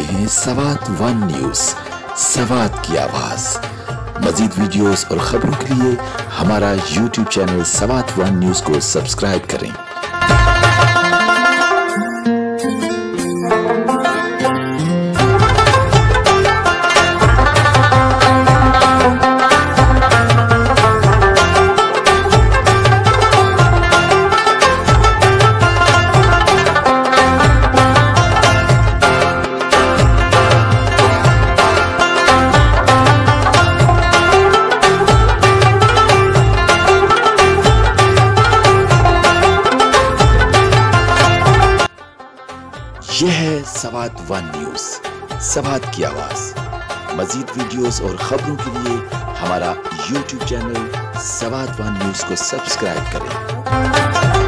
हैं Swat one news, Swat की आवाज। मजीद वीडियोस और खबरों के लिए हमारा YouTube channel Swat one news को सब्सक्राइब करें। यह है सवात वन न्यूज, सवात की आवाज। मजीद वीडियोस और खबरों के लिए हमारा YouTube channel Swat one news को सब्सक्राइब करें।